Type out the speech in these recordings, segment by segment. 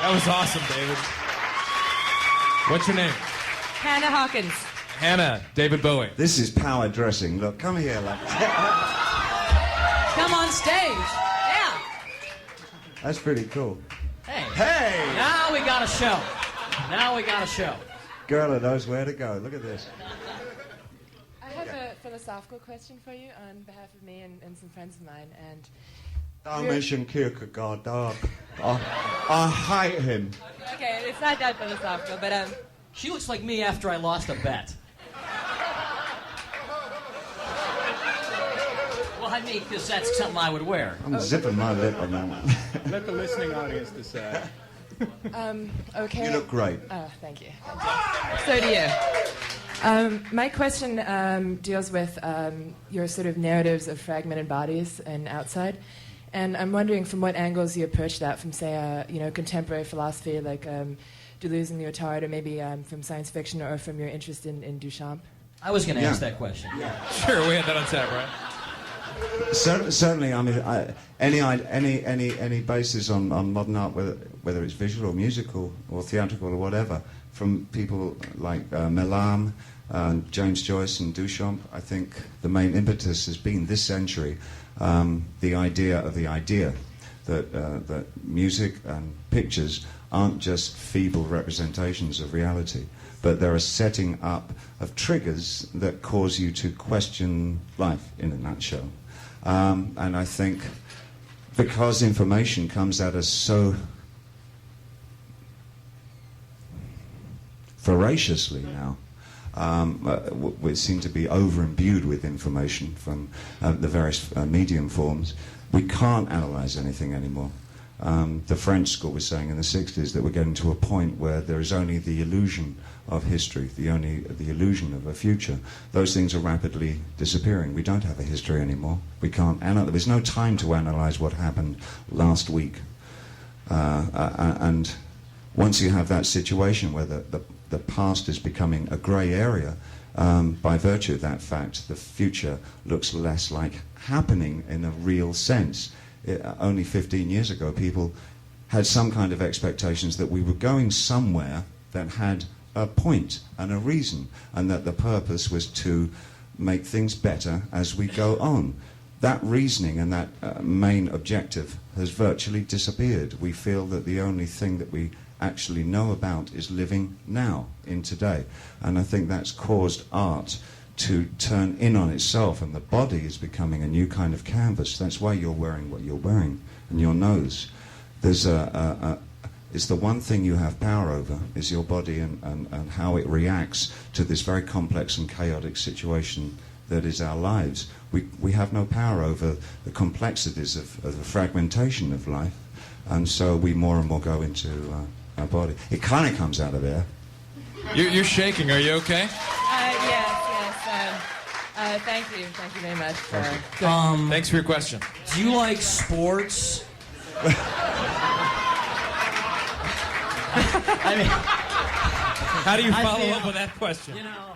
That was awesome, David. What's your name? Hannah Hawkins. Hannah, David Bowie. This is power dressing. Look, come here, love. Come on stage. Yeah. That's pretty cool. Hey. Hey! Now we got a show. Now we got a show. Girl who knows where to go. Look at this. I have a philosophical question for you on behalf of me and some friends of mine. And Don't mention Kierkegaard, dog. I hate him. okay, it's not that philosophical, but She looks like me after I lost a bet. Well, I mean, because that's something I would wear. I'm zipping my lip on that one. Let the listening audience decide. okay. You look great. Oh, thank you. So do you. My question deals with your sort of narratives of fragmented bodies and outside. And I'm wondering from what angles you approach that, from, say, contemporary philosophy like Deleuze and Lyotard, or maybe from science fiction, or from your interest in Duchamp? I was going to ask that question. Sure, we had that on tap, right? Certainly, I mean, any basis on modern art, whether it's visual or musical or theatrical or whatever, from people like Melam, James Joyce and Duchamp, I think the main impetus has been this century the idea that music and pictures aren't just feeble representations of reality, but they're a setting up of triggers that cause you to question life in a nutshell. And I think because information comes at us so voraciously now, we seem to be over-imbued with information from the various medium forms. We can't analyze anything anymore. The French school was saying in the 60s that we're getting to a point where there is only the illusion of history, the illusion of a future. Those things are rapidly disappearing. We don't have a history anymore. We can't analyze. There's no time to analyze what happened last week. And once you have that situation where the past is becoming a grey area, by virtue of that fact, the future looks less like happening in a real sense. Only 15 years ago, people had some kind of expectations that we were going somewhere that had a point and a reason, and that the purpose was to make things better as we go on. That reasoning and that main objective has virtually disappeared. We feel that the only thing that we actually know about is living now, in today. And I think that's caused art to turn in on itself, and the body is becoming a new kind of canvas. That's why you're wearing what you're wearing, and your nose. There's it's the one thing you have power over, is your body and how it reacts to this very complex and chaotic situation that is our lives. We have no power over the complexities of the fragmentation of life, and so we more and more go into our body. It kind of comes out of there. You're shaking. Are you okay? Yes. Thank you very much. Thanks for your question. Do you like sports? I mean, how do you follow up with that question? You know,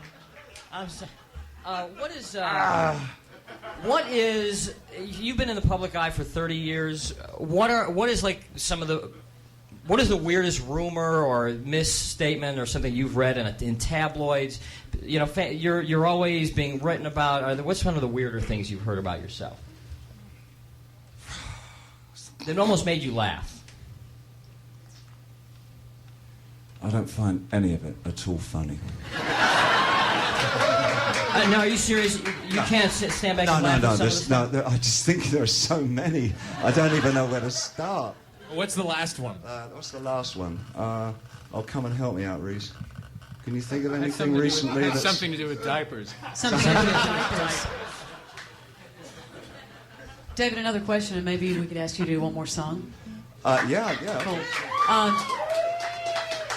what is? You've been in the public eye for 30 years. What is like some of the? What is the weirdest rumor or misstatement or something you've read in tabloids? You know, you're always being written about. What's one of the weirder things you've heard about yourself? That almost made you laugh. I don't find any of it at all funny. No, are you serious? You can't stand back and laugh at some of the stuff? I just think there are so many. I don't even know where to start. What's the last one? What's the last one? Come and help me out, Reeves. Can you think of anything recently? It's something to do with diapers. Something to do with diapers. David, another question, and maybe we could ask you to do one more song. Yeah. Cool.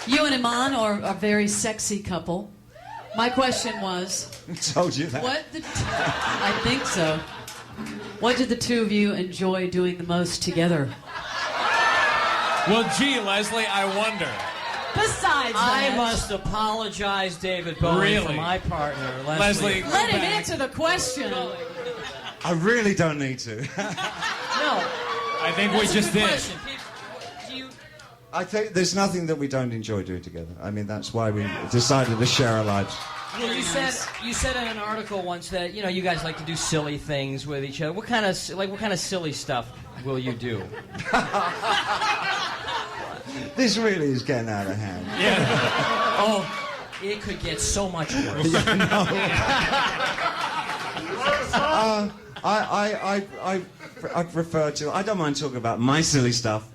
You and Iman are a very sexy couple. My question was... I told you that. I think so. What did the two of you enjoy doing the most together? Well, gee, Leslie, I wonder. Besides that... I must apologize, David Bowie, for my partner, Leslie. Let him answer the question. I really don't need to. No. I think we just did. Question. I think there's nothing that we don't enjoy doing together. I mean, that's why we decided to share our lives. Well, you said in an article once that you guys like to do silly things with each other. What kind of silly stuff will you do? This really is getting out of hand. Yeah. Oh, it could get so much worse. I prefer to. I don't mind talking about my silly stuff,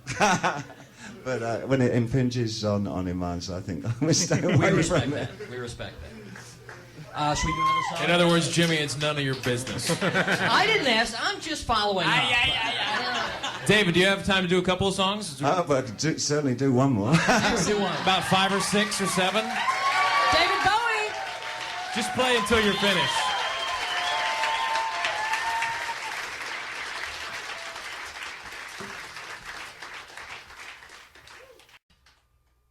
but when it impinges on Iman's, I think I must stay away from it. We respect that. Should we do another song? In other words, Jimmy, it's none of your business. I didn't ask. I'm just following up. David, do you have time to do a couple of songs? But I could certainly do one more. Do one. About 5 or 6 or 7? David Bowie. Just play until you're finished.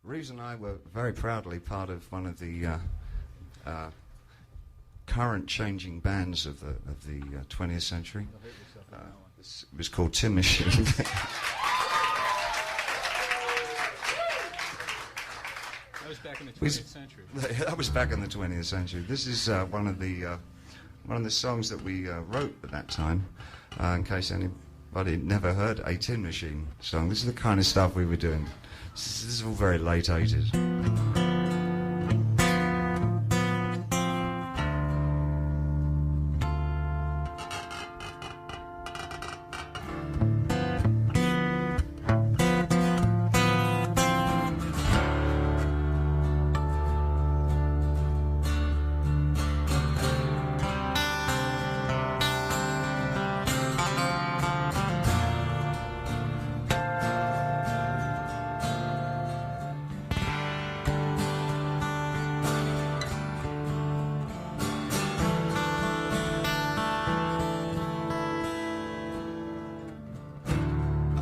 Reeves and I were very proudly part of one of the current changing bands of the 20th century. It was called Tin Machine. That was back in the 20th century. That was back in the 20th century. This is one of the songs that we wrote at that time. In case anybody never heard a Tin Machine song, this is the kind of stuff we were doing. This is all very late 80s.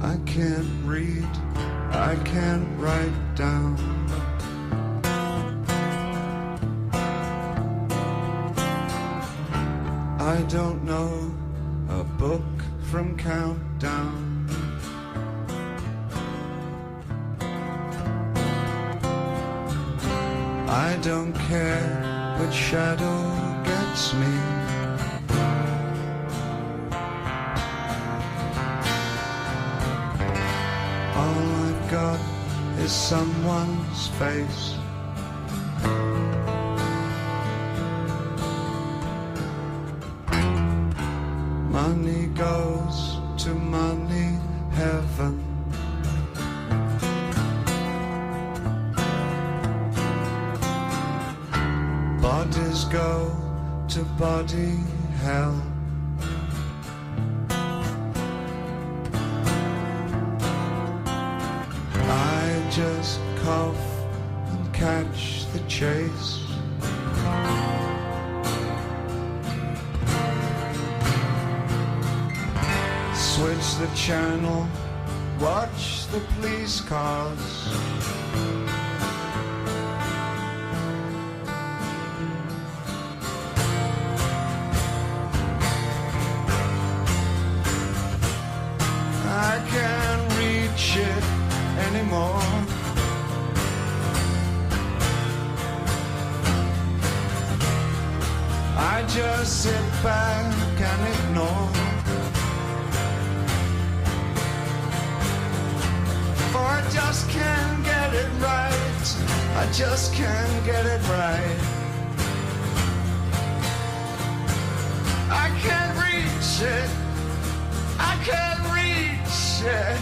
I can't read, I can't write down. I don't know a book from Countdown. I don't care which shadow gets me. All I've got is someone's face. Money goes to money heaven. Bodies go to body hell. I just cough and catch the chase. Switch the channel, watch the police cars. I can't reach it anymore. I just sit back and ignore. For I just can't get it right. I just can't get it right. I can't reach it. I can't reach it.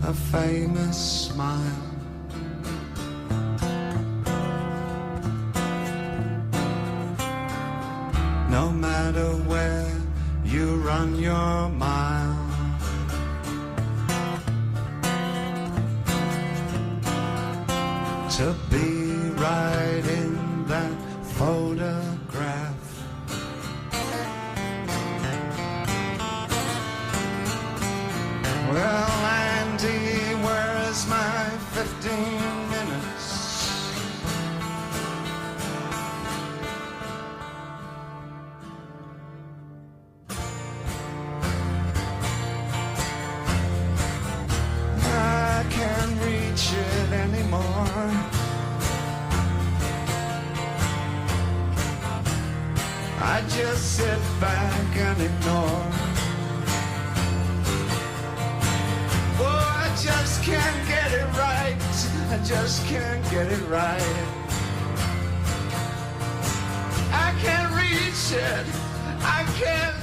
a famous smile. No matter where you run your mile, to be right in that photograph. Well, Andy, where's my 15 minutes? I can't reach it anymore. I just sit back and ignore. I just can't get it right. I just can't get it right. I can't reach it. I can't